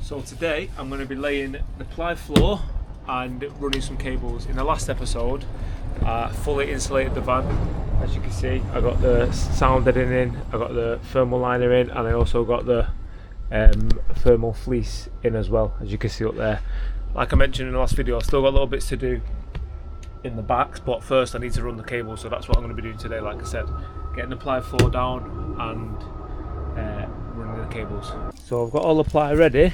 So today I'm going to be laying the ply floor and running some cables. In the last episode I fully insulated the van. As you can see, I got the sound deadening in, I got the thermal liner in, and I also got the thermal fleece in as well, as you can see up there. Like I mentioned in the last video, I've still got little bits to do in the backs, but first I need to run the cables, so that's what I'm going to be doing today. Like I said, getting the ply floor down and running the cables. So I've got all the ply ready.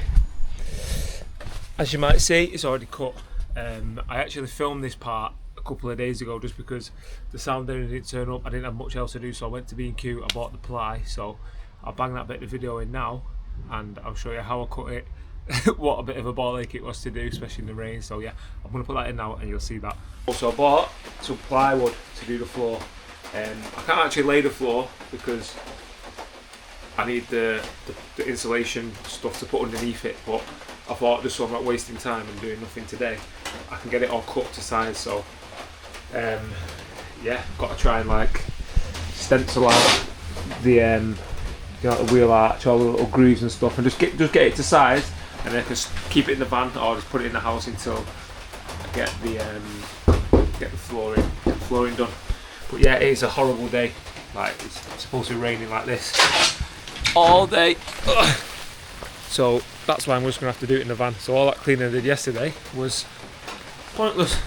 As you might see, it's already cut. I actually filmed this part a couple of days ago just because the sound didn't turn up. I didn't have much else to do, so I went to B&Q, I bought the ply, so I'll bang that bit of the video in now and I'll show you how I cut it. What a bit of a ball ache it was to do, especially in the rain. So yeah, I'm going to put that in now and you'll see that. Also I bought some plywood to do the floor. I can't actually lay the floor because I need the insulation stuff to put underneath it, but I thought just so I'm not wasting time and doing nothing today, I can get it all cut to size. So yeah, got to try and like stencil out the the wheel arch, all the little grooves and stuff, and just get it to size, and then I can keep it in the van or just put it in the house until I get the flooring done. But yeah, it is a horrible day. Like, it's supposed to be raining like this all day. Ugh. So that's why I'm just going to have to do it in the van. So all that cleaning I did yesterday was pointless.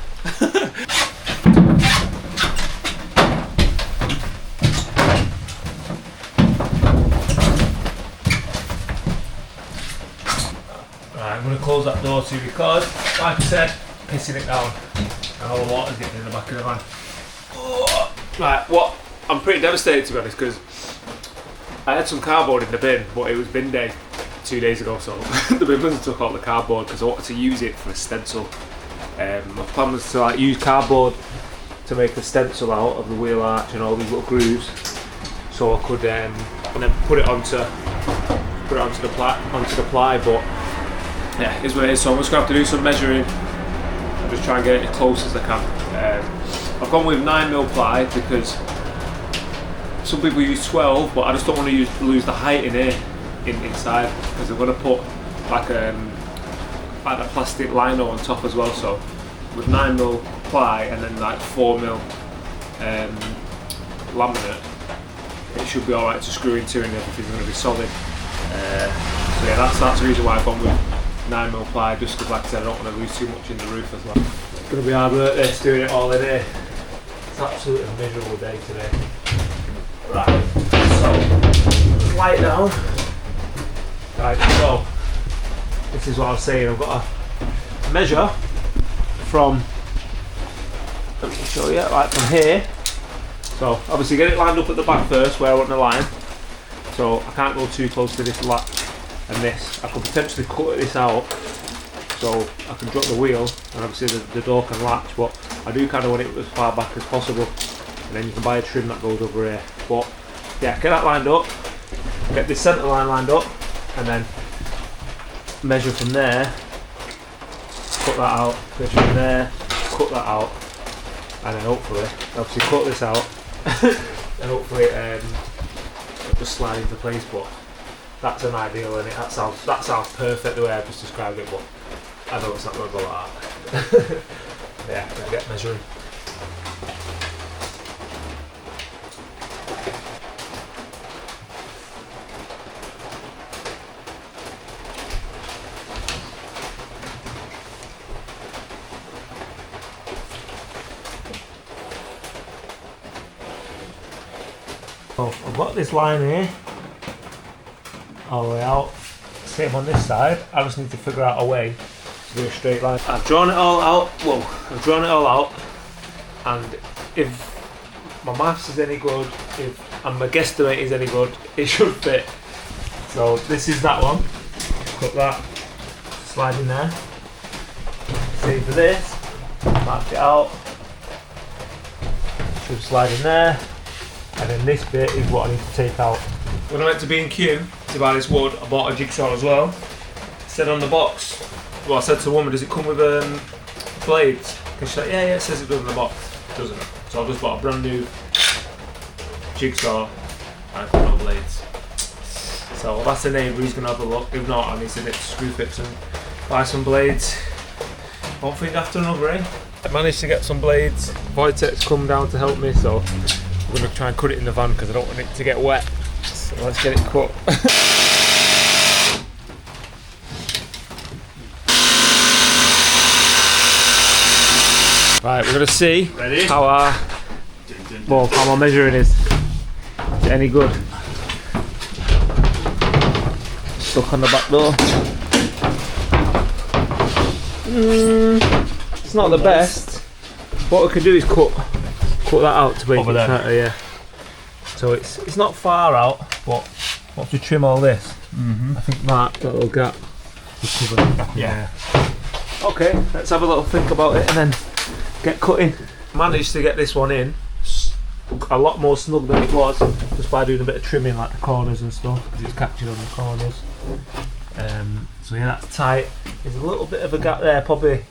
Right, I'm going to close that door too because, like I said, pissing it down and all the water's getting in the back of the van. Oh. Right, I'm pretty devastated to be honest, because I had some cardboard in the bin, but it was bin day 2 days ago, so the bin man took out the cardboard because I wanted to use it for a stencil. My plan was to like use cardboard to make a stencil out of the wheel arch and all these little grooves, so I could and then put it onto the ply. But yeah, it's what it is. So I'm just gonna have to do some measuring and just try and get it as close as I can. I've gone with 9mm ply because some people use 12, but I just don't want to lose the height in here, inside, because I'm going to put like that plastic lino on top as well. So with 9mm ply and then like 4mm laminate, it should be alright to screw into and everything's going to be solid. So yeah, that's the reason why I've gone with 9mm ply, just because like I said, I don't want to lose too much in the roof as well. It's going to be hard work this, doing it all in here. It's an absolutely miserable day today. Right, so light down. Right, so this is what I was saying. I've got to measure from, let me show you, like from here. So obviously get it lined up at the back first where I want the line. So I can't go too close to this latch and this. I could potentially cut this out so I can drop the wheel and obviously the door can latch, but I do kind of want it as far back as possible, and then you can buy a trim that goes over here. But yeah, get that lined up, get this centre line lined up, and then measure from there, cut that out, measure from there, cut that out, and then hopefully, obviously cut this out, and hopefully it'll just slide into place. But that's an ideal, and that sounds perfect the way I've just described it, but I know it's not going to go like that. Yeah, gotta get measuring. So I've got this line here all the way out, same on this side. I just need to figure out a way to do a straight line. I've drawn it all out, and if my maths is any good, and my guesstimate is any good, it should fit. So this is that one, cut that, slide in there. Same for this, mark it out, should slide in there. And then this bit is what I need to take out. When I went to B&Q to buy this wood, I bought a jigsaw as well. It said on the box, well, I said to the woman, does it come with blades? And she's like, yeah, it says it does in the box. It doesn't. So I just bought a brand new jigsaw and I put no blades. So that's the neighbour, he's going to have a look. If not, I need to nip to screw fix and buy some blades. One thing after another, eh? I managed to get some blades. Wojtek's come down to help me, so I'm going to try and cut it in the van because I don't want it to get wet. So let's get it cut. Right, we're going to see how how my measuring is. Is it any good? Stuck on the back door. It's not the best. What we can do is cut that out to make it tighter, yeah. So it's not far out, but once we trim all this, I think that little gap will cover it back. Yeah. Okay, let's have a little think about it and then get cutting. Managed to get this one in a lot more snug than it was just by doing a bit of trimming like the corners and stuff because it's captured on the corners. So yeah, that's tight. There's a little bit of a gap there, probably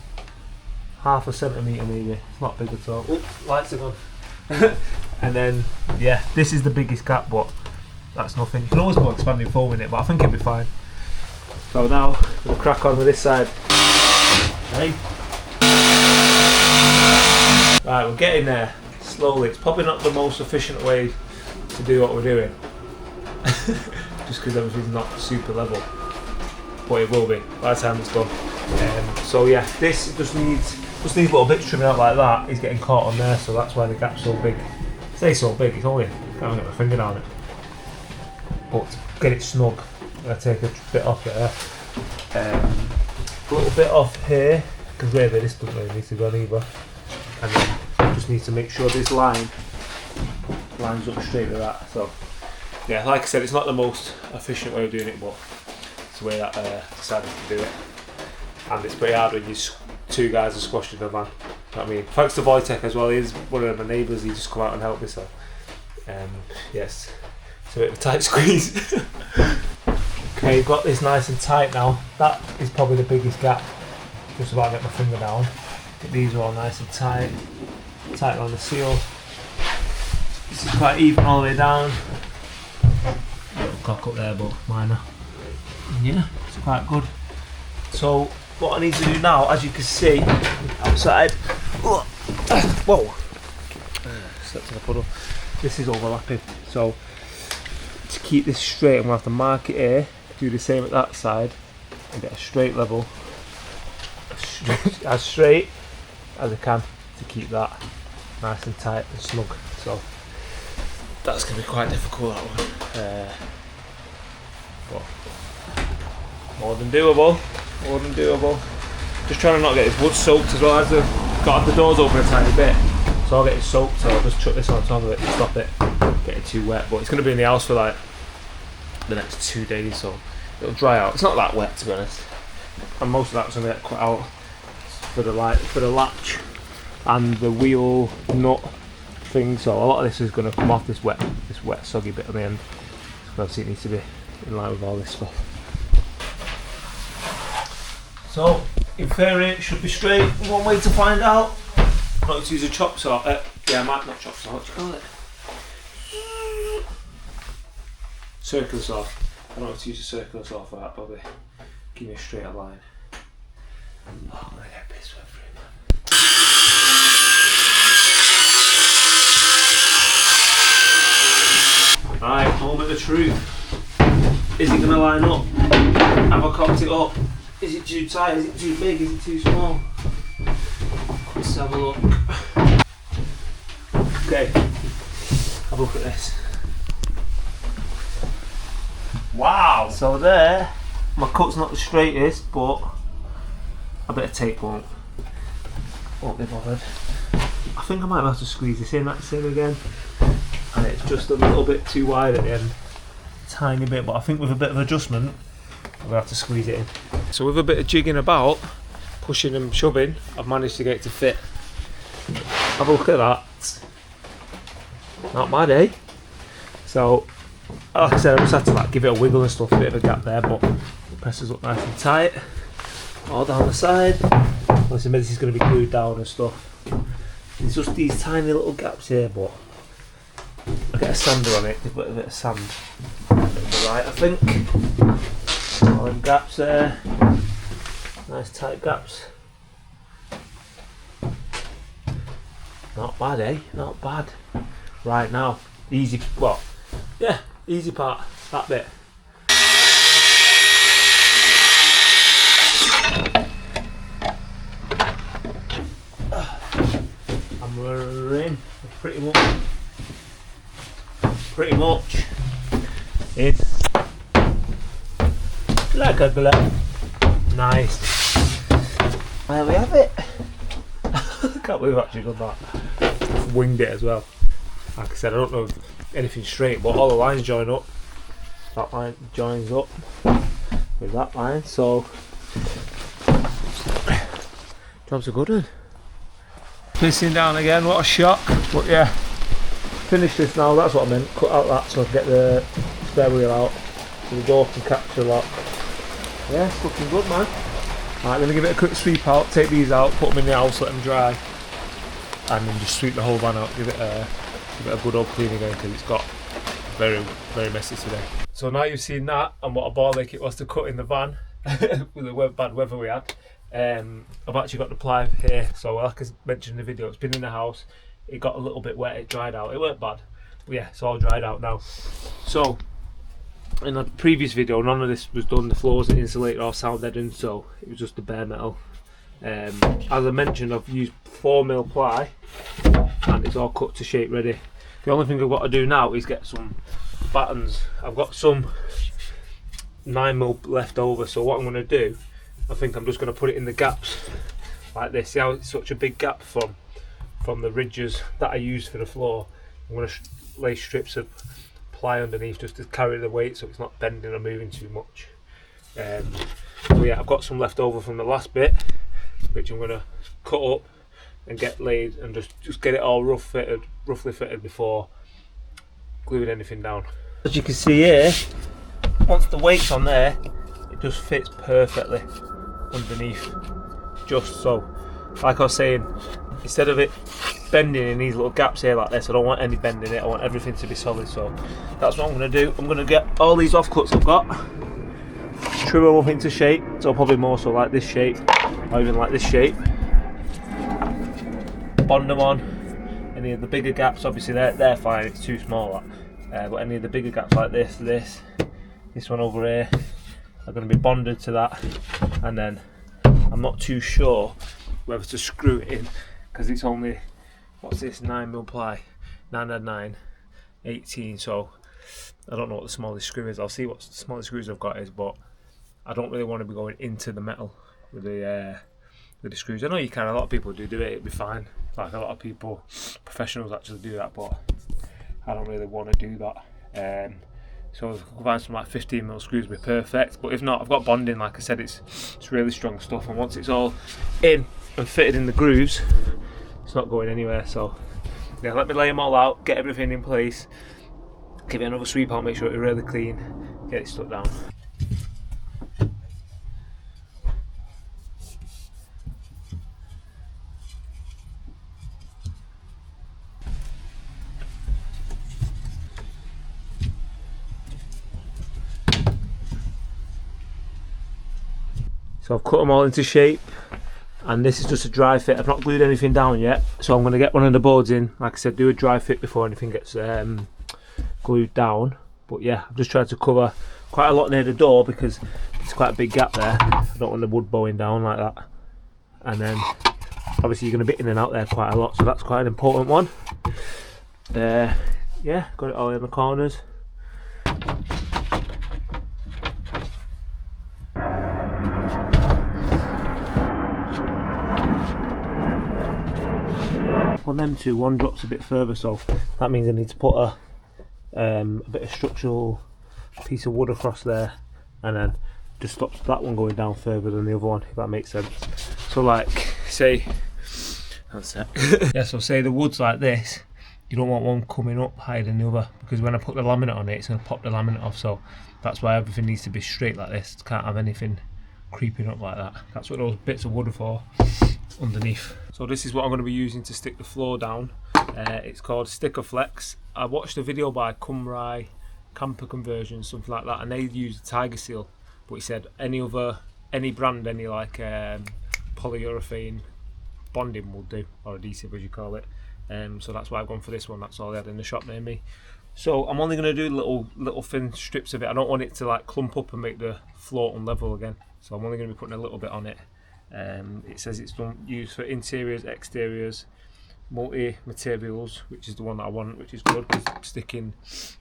half a centimetre maybe. It's not big at all. Oops, lights are gone. And then yeah, this is the biggest gap, but that's nothing. You can always put expanding foam in it, but I think it'll be fine. So now we'll crack on with this side. Hey. Right, we're getting there slowly. It's probably not the most efficient way to do what we're doing, just because everything's not super level, but it will be by the time it's done. So yeah, this just needs little bits trimming out like that. It's getting caught on there, so that's why the gap's so big. I say so big, it's only, I can't get my finger down it. But to get it snug, I'm going to take a bit off there. A little bit off here, because maybe this doesn't really need to go on either. And then just need to make sure this line lines up straight with that. So yeah, like I said, it's not the most efficient way of doing it, but it's the way that I decided to do it. And it's pretty hard when you two guys are squashed in the van. You know what I mean? Thanks to Wojtek as well. He's one of my neighbours. He just come out and helped me. So yes, it's a bit of a tight squeeze. Okay, we've got this nice and tight now. That is probably the biggest gap. Just about to get my finger down. But these are all nice and tight on the seal. This is quite even all the way down. Little cock up there, but minor. And yeah, it's quite good. So what I need to do now, as you can see outside, whoa, stepped in a puddle. This is overlapping. So to keep this straight, I'm gonna have to mark it here. Do the same at that side and get a straight level, as straight as I can to keep that nice and tight and snug. So that's going to be quite difficult, that one. But more than doable. Just trying to not get this wood soaked as well. As I've got the doors open a tiny bit, so I'll get it soaked. So I'll just chuck this on top of it to stop it getting too wet. But it's going to be in the house for like the next 2 days, so it'll dry out. It's not that wet, to be honest, and most of that's going to get cut out for the latch and the wheel nut thing. So a lot of this is going to come off this wet soggy bit on the end. So obviously it needs to be in line with all this stuff. So in theory it should be straight. One way to find out, I'm not to use a chop saw. Yeah, I might not chop saw. What do you call it? Circular saw. I don't have to use a circular saw for that, probably. Give me a straighter line. Oh, I'm gonna get pissed with it, man. Right, moment of truth. Is it gonna line up? Have I cocked it up? Is it too tight? Is it too big? Is it too small? Let's have a look. Okay, have a look at this. Wow! So there, my cut's not the straightest, but a bit of tape won't be bothered. I think I might have to squeeze this in, that's in again. And it's just a little bit too wide at the end. Tiny bit, but I think with a bit of adjustment, I'm gonna have to squeeze it in. So with a bit of jigging about, pushing and shoving, I've managed to get it to fit. Have a look at that. Not bad, eh? So, like I said, I just had to like give it a wiggle and stuff, a bit of a gap there, but the presses up nice and tight. All down the side. Obviously this is going to be glued down and stuff. There's just these tiny little gaps here, but I'll get a sander on it, give it a bit of sand. right, I think. All them gaps there. Nice tight gaps. Not bad, eh? Not bad. Right now, easy, well, yeah, easy part, that bit. And we're in, pretty much in. Like a glove. Nice. There we have it. Can't believe I've actually done that. Winged it as well. Like I said, I don't know anything straight, but all the lines join up. That line joins up with that line, so job's a good one. Pissing down again, what a shock. But yeah, finish this now, that's what I meant. Cut out that so I can get the spare wheel out so the door can capture the lock. Yeah, it's looking good, man. Right, I'm going to give it a quick sweep out, take these out, put them in the house, let them dry, and then just sweep the whole van out, give it a good old clean again, because it's got very, very messy today. So now you've seen that and what a ball ache it was to cut in the van with the bad weather we had. I've actually got the ply here, so like I mentioned in the video, it's been in the house, it got a little bit wet, it dried out, it weren't bad, but yeah, it's all dried out now. So in the previous video, none of this was done, the floors are insulated or sound deadened, so it was just the bare metal. As I mentioned, I've used 4mm ply and it's all cut to shape ready. The only thing I've got to do now is get some battens. I've got some 9mm left over, so what I'm going to do, I think I'm just going to put it in the gaps like this. See how it's such a big gap from the ridges that I used for the floor. I'm going to lay strips of ply underneath just to carry the weight so it's not bending or moving too much. So yeah, I've got some left over from the last bit, which I'm going to cut up and get laid and just get it all roughly fitted before gluing anything down. As you can see here, once the weight's on there, it just fits perfectly underneath. Just so, like I was saying, instead of it bending in these little gaps here like this, I don't want any bend in it, I want everything to be solid, so that's what I'm going to do. I'm going to get all these offcuts I've got, trim them up into shape, so probably more so like this shape, or even like this shape, bond them on. Any of the bigger gaps, obviously they're fine, it's too small, but any of the bigger gaps like this one over here are going to be bonded to that, and then I'm not too sure whether to screw it in, because it's only, what's this, 9mm ply, 9 18, so I don't know what the smallest screw is. I'll see what the smallest screws I've got is, but I don't really want to be going into the metal with the screws. I know you can, a lot of people do it, it'd be fine. Like a lot of people, professionals actually do that, but I don't really want to do that. So if I can find some like 15mm screws would be perfect, but if not, I've got bonding, like I said, it's really strong stuff, and once it's all in and fitted in the grooves, it's not going anywhere. So yeah, let me lay them all out, get everything in place, give it another sweep out, make sure it's really clean, get it stuck down. So I've cut them all into shape, and this is just a dry fit. I've not glued anything down yet, so I'm going to get one of the boards in, like I said, do a dry fit before anything gets glued down. But yeah, I've just tried to cover quite a lot near the door because it's quite a big gap there. I don't want the wood bowing down like that. And then obviously you're going to be in and out there quite a lot, so that's quite an important one. Yeah, got it all in the corners. On them two, one drops a bit further, so that means I need to put a bit of structural piece of wood across there, and then just stops that one going down further than the other one, if that makes sense. So like, say, that's it. Yeah, so say the wood's like this, you don't want one coming up higher than the other, because when I put the laminate on it, it's going to pop the laminate off, so that's why everything needs to be straight like this. Can't have anything creeping up like that. That's what those bits of wood are for, underneath. So this is what I'm going to be using to stick the floor down. It's called Sticker Flex. I watched a video by camper conversion, something like that, and they use Tiger Seal. But he said any brand, any like polyurethane bonding will do, or adhesive as you call it. So that's why I've gone for this one. That's all they had in the shop near me. So I'm only going to do little thin strips of it. I don't want it to like clump up and make the floor unlevel again. So I'm only going to be putting a little bit on it. It says it's used for interiors, exteriors, multi-materials, which is the one that I want, which is good because it's sticking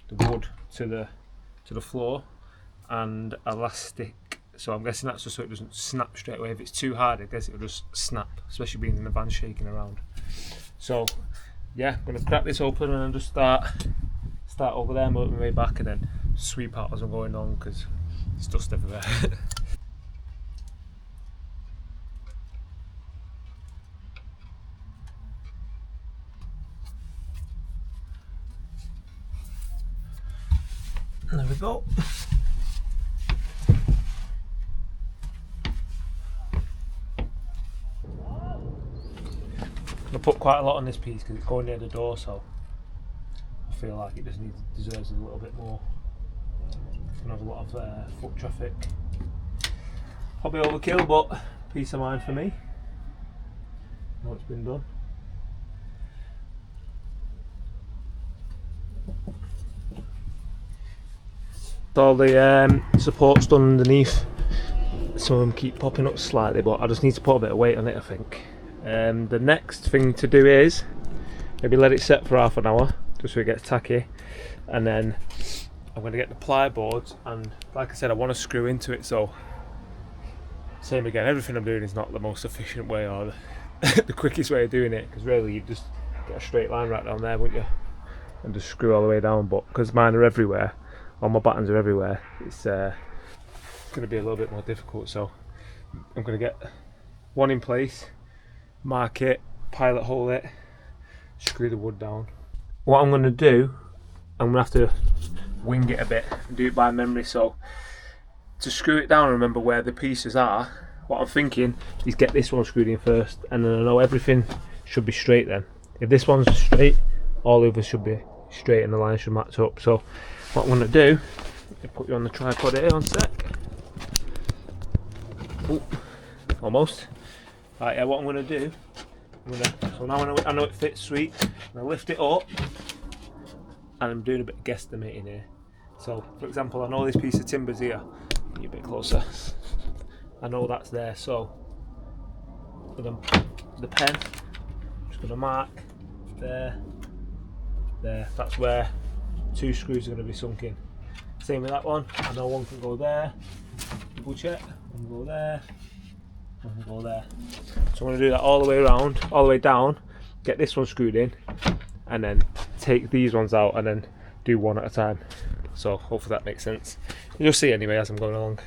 the wood to the floor, and elastic. So I'm guessing that's just so it doesn't snap straight away. If it's too hard, I guess it'll just snap, especially being in the van shaking around. So yeah, I'm going to crack this open and then just start over there, move my way back, and then sweep out as I'm going on because there's dust everywhere. There we go. I put quite a lot on this piece because it's going near the door, so I feel like it deserves a little bit more. It's gonna have a lot of foot traffic. Probably overkill, but peace of mind for me. I know it's been done. All the support's done underneath. Some of them keep popping up slightly, but I just need to put a bit of weight on it, I think. The next thing to do is maybe let it set for half an hour just so it gets tacky, and then I'm going to get the ply boards, and like I said, I want to screw into it. So same again, everything I'm doing is not the most efficient way or the quickest way of doing it, because really you just get a straight line right down there, wouldn't you, and just screw all the way down. But because mine are everywhere, all my buttons are everywhere, it's going to be a little bit more difficult. So I'm going to get one in place, mark it, pilot hole it, screw the wood down. What I'm going to do, I'm going to have to wing it a bit and do it by memory. So to screw it down and remember where the pieces are, what I'm thinking is get this one screwed in first, and then I know everything should be straight then. If this one's straight, all the others should be straight and the line should match up. So what I'm going to do is put you on the tripod here on sec. Ooh, almost. Right, yeah, what I'm going to do, so now I know it fits sweet, I'm going to lift it up, and I'm doing a bit of guesstimating here. So for example, I know this piece of timber's here, get a bit closer, I know that's there, so with the pen, I'm just going to mark there, that's where 2 screws are going to be sunk in. Same with that one, I know one can go there, double check, one can go there, go there. So I'm going to do that all the way around, all the way down, get this one screwed in, and then take these ones out and then do one at a time. So hopefully that makes sense. You'll see anyway as I'm going along.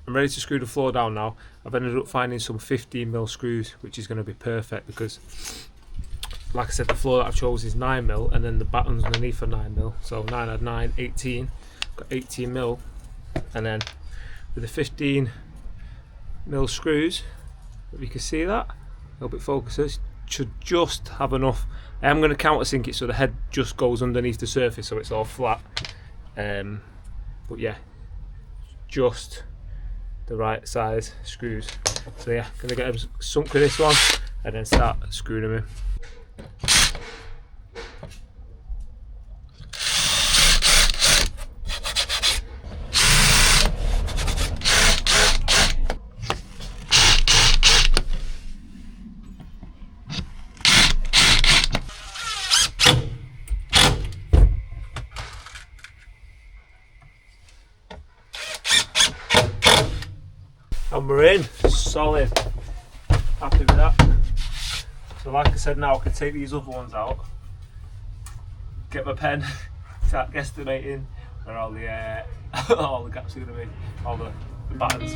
I'm ready to screw the floor down now. I've ended up finding some 15mm screws, which is going to be perfect because, like I said, the floor that I've chose is 9mm, and then the battens underneath are 9mm. So 9 had 9, 18. Got 18mm, and then with the 15mm screws, if you can see that, I hope it focuses, should just have enough. I am going to countersink it so the head just goes underneath the surface so it's all flat. But yeah, just the right size screws. So yeah, going to get them sunk with this one and then start screwing them in. And we're in, solid, happy with that. So like I said, now I can take these other ones out, get my pen, start guesstimating where all the all the gaps are going to be, all the buttons.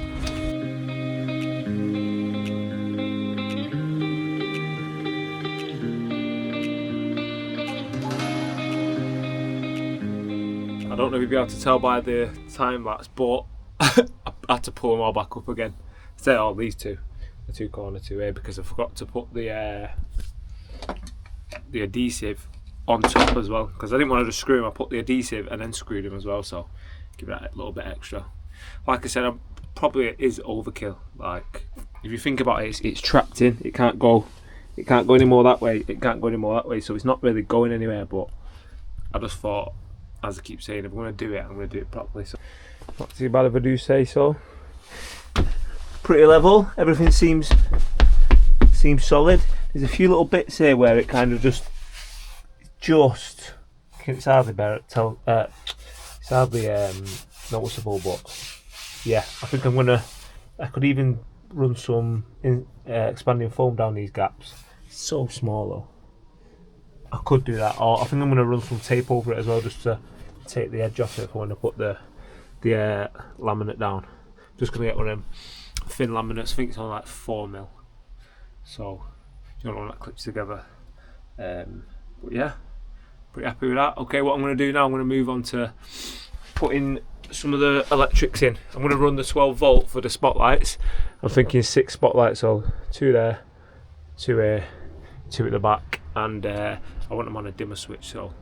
I don't know if you'll be able to tell by the time lapse, but I had to pull them all back up again. Say all these two. the two corner to here because I forgot to put the adhesive on top as well, because I didn't want to just screw them. I put the adhesive and then screwed them as well, so give that a little bit extra. Like I said, I probably is overkill. Like if you think about it, it's trapped in. It can't go any more that way. It can't go any more that way. So it's not really going anywhere. But I just thought, as I keep saying, if I'm going to do it, I'm going to do it properly. So not too bad if I do say so. Pretty level. Everything seems solid. There's a few little bits here where it kind of just it's hardly it's hardly noticeable, but yeah, I think I could even run some expanding foam down these gaps. It's so small though. I could do that, or I think I'm going to run some tape over it as well, just to take the edge off it if I want to put the laminate down. Just going to get one of them thin laminates. I think it's on like 4mm, so you don't know when that clips together. But yeah, pretty happy with that. Okay, what I'm going to do now, I'm going to move on to putting some of the electrics in. I'm going to run the 12 volt for the spotlights. I'm thinking 6 spotlights, so 2 there, 2 here, 2 at the back, and I want them on a dimmer switch, so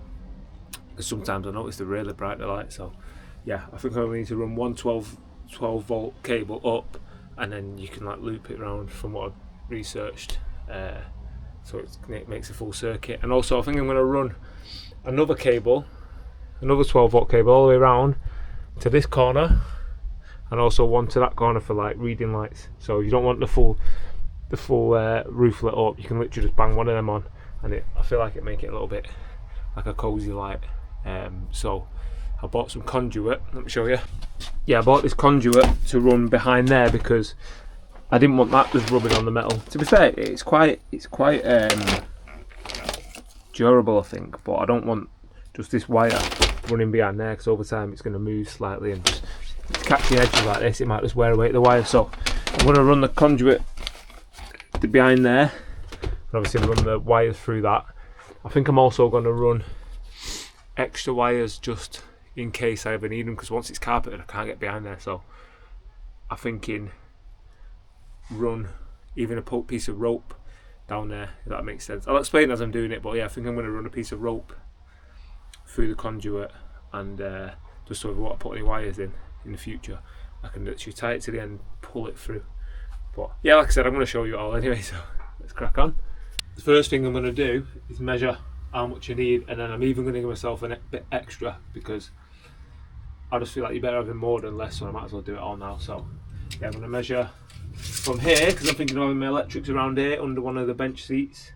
because sometimes I notice they're really bright, the light. So yeah, I think I only need to run one 12 volt cable up, and then you can like loop it around from what I've researched, so it makes a full circuit. And also I think I'm going to run another 12 volt cable all the way around to this corner, and also one to that corner for like reading lights. So if you don't want the full roof lit up, you can literally just bang one of them on, and I feel like it make it a little bit like a cozy light. So I bought some conduit. Let me show you. Yeah, I bought this conduit to run behind there because I didn't want that just rubbing on the metal. To be fair, it's quite durable, I think, but I don't want just this wire running behind there, because over time it's going to move slightly, and just catching edges like this, it might just wear away the wire. So I'm going to run the conduit behind there, and obviously run the wires through that. I think I'm also going to run extra wires just in case I ever need them, because once it's carpeted I can't get behind there. So I'm thinking run even a piece of rope down there, if that makes sense. I'll explain as I'm doing it, but yeah, I think I'm going to run a piece of rope through the conduit, and just so if I want to put any wires in the future, I can literally tie it to the end, pull it through. But yeah, like I said, I'm going to show you it all anyway, so let's crack on. The first thing I'm going to do is measure how much you need, and then I'm even going to give myself a bit extra, because I just feel like you're better having more than less, so I might as well do it all now. So yeah, I'm going to measure from here, because I'm thinking of having my electrics around here under one of the bench seats,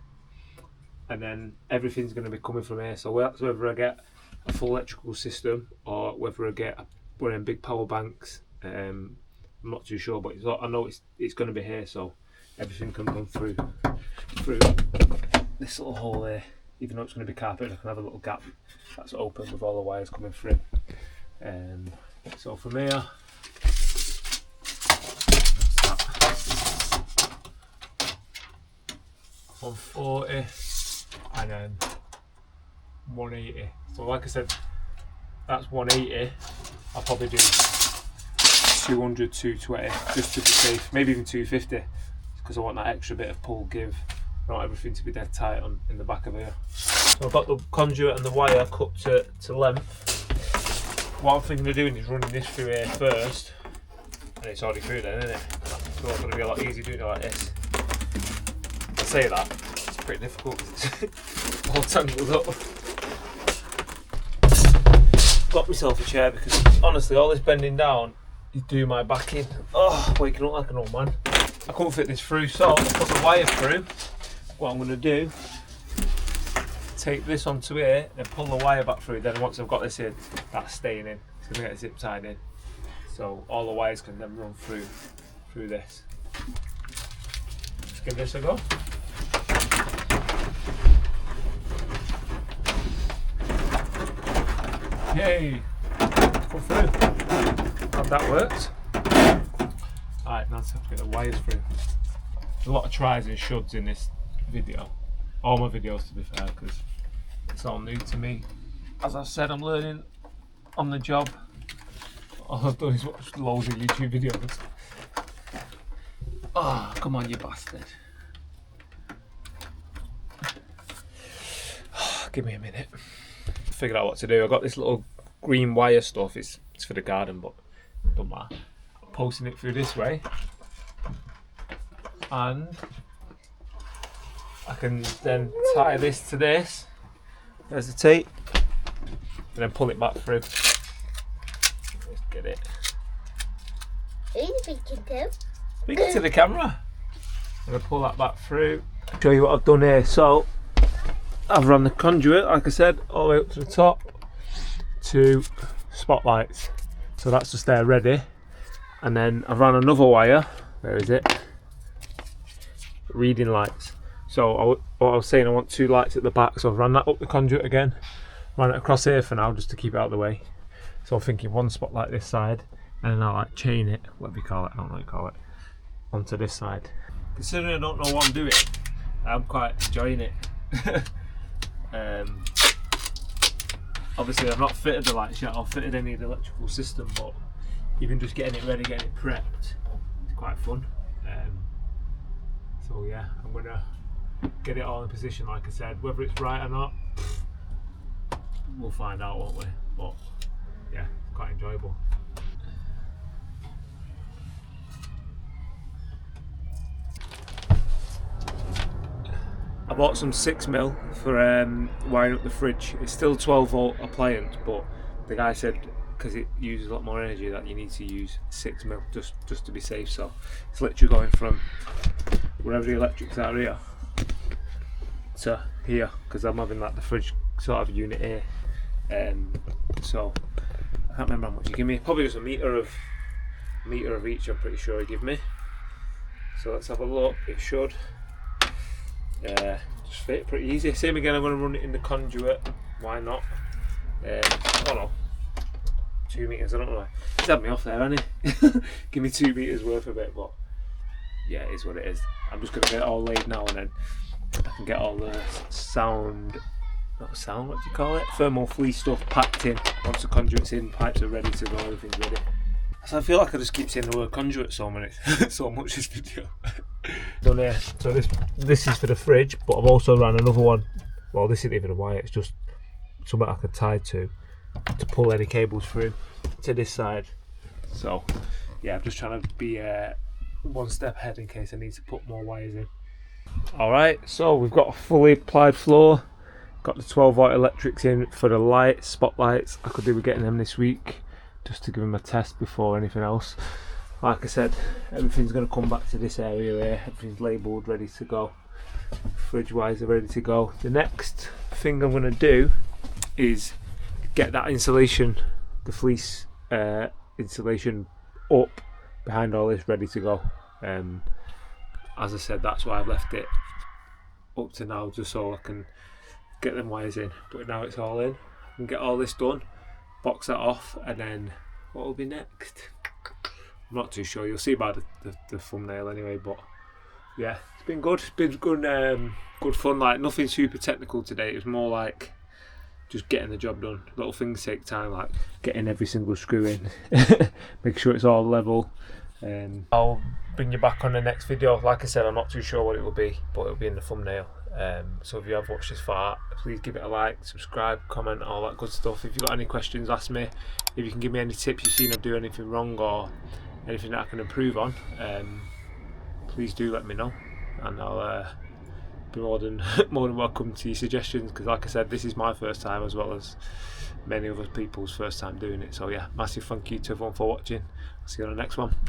and then everything's going to be coming from here. So that's whether I get a full electrical system or whether I get one of them big power banks. I'm not too sure, but I know it's going to be here, so everything can run through this little hole here. Even though it's going to be carpeted, I can have a little gap that's open with all the wires coming through. So from here, 140 and then 180. So like I said, that's 180. I'll probably do 200, 220 just to be safe, maybe even 250, because I want that extra bit of pull give. I want everything to be dead tight in the back of here. So I've got the conduit and the wire cut to length. What I'm thinking of doing is running this through here first, and it's already through there, isn't it? So it's going to be a lot easier doing it like this. I say that, it's pretty difficult because it's all tangled up. Got myself a chair because honestly all this bending down is doing my back in. Oh, waking up like an old man. I couldn't fit this through, so I'll put the wire through. What I'm going to do, take this onto here and pull the wire back through. Then once I've got this in, that's staying in. It's going to get zip tied in, so all the wires can then run through this. Let's give this a go. Yay! Come through. Glad that worked. Alright, now let's have to get the wires through. There's a lot of tries and shoulds in this video. All my videos, to be fair, because it's all new to me. As I said, I'm learning on the job. All I've done is watch loads of YouTube videos. Oh, come on, you bastard. Give me a minute. Figured out what to do. I got this little green wire stuff. It's for the garden, but don't matter. I'm posting it through this way, and I can then tie this to this. There's the tape, and then pull it back through. Let's get it. Who are you speaking to? Speaking to the camera. I'm gonna pull that back through. Show you what I've done here. So I've run the conduit, like I said, all the way up to the top to spotlights. So that's just there ready. And then I've run another wire. Where is it? Reading lights. So what I was saying, I want 2 lights at the back. So I've run that up the conduit again. Run it across here for now, just to keep it out of the way. So I'm thinking 1 spotlight this side, and then I'll like chain it, whatever you call it, I don't know what you call it, onto this side. Considering I don't know what I'm doing, I'm quite enjoying it. Obviously I've not fitted the lights yet, or fitted any of the electrical system, but even just getting it ready, getting it prepped, it's quite fun. So yeah, I'm gonna get it all in position, like I said. Whether it's right or not, we'll find out, won't we? But yeah, it's quite enjoyable. I bought some 6mm for wiring up the fridge. It's still 12-volt appliance, but the guy said because it uses a lot more energy that you need to use 6mm just to be safe. So it's literally going from wherever the electrics are here to here, because I'm having like the fridge sort of unit here. So I can't remember how much he gave me. Probably just a meter of each. I'm pretty sure he gave me. So let's have a look. It should. Just fit pretty easy. Same again, I'm going to run it in the conduit. Why not? Oh no, 2 meters. I don't know. He's had me off there, hasn't he? Give me 2 meters worth of it, but yeah, it is what it is. I'm just going to get it all laid now, and then I can get all the what do you call it? Thermal fleece stuff packed in. Once the conduit's in, pipes are ready to go, everything's ready. So I feel like I just keep saying the word conduit so much this video. Done here. So this is for the fridge, but I've also ran another one. Well, this isn't even a wire, it's just something I could tie to pull any cables through to this side. So yeah, I'm just trying to be 1 step ahead in case I need to put more wires in. Alright, so we've got a fully applied floor. Got the 12-volt electrics in for the lights, spotlights. I could do with getting them this week, just to give them a test before anything else. Like I said, everything's going to come back to this area here. Everything's labelled, ready to go. Fridge wires are ready to go. The next thing I'm going to do is get that insulation, the fleece insulation up behind all this, ready to go. As I said, that's why I've left it up to now, just so I can get them wires in. But now it's all in, I can get all this done, box that off, and then what will be next? I'm not too sure. You'll see by the thumbnail anyway. But yeah, it's been good. It's been good fun. Like nothing super technical today. It was more like just getting the job done. Little things take time, like getting every single screw in, make sure it's all level. I'll bring you back on the next video. Like I said, I'm not too sure what it will be, but it'll be in the thumbnail. So if you have watched this far, please give it a like, subscribe, comment, all that good stuff. If you've got any questions, ask me. If you can give me any tips you've seen of doing anything wrong or anything that I can improve on, please do let me know, and I'll be more than welcome to your suggestions, because like I said, this is my first time as well as many other people's first time doing it. So yeah, massive thank you to everyone for watching. I'll see you on the next one.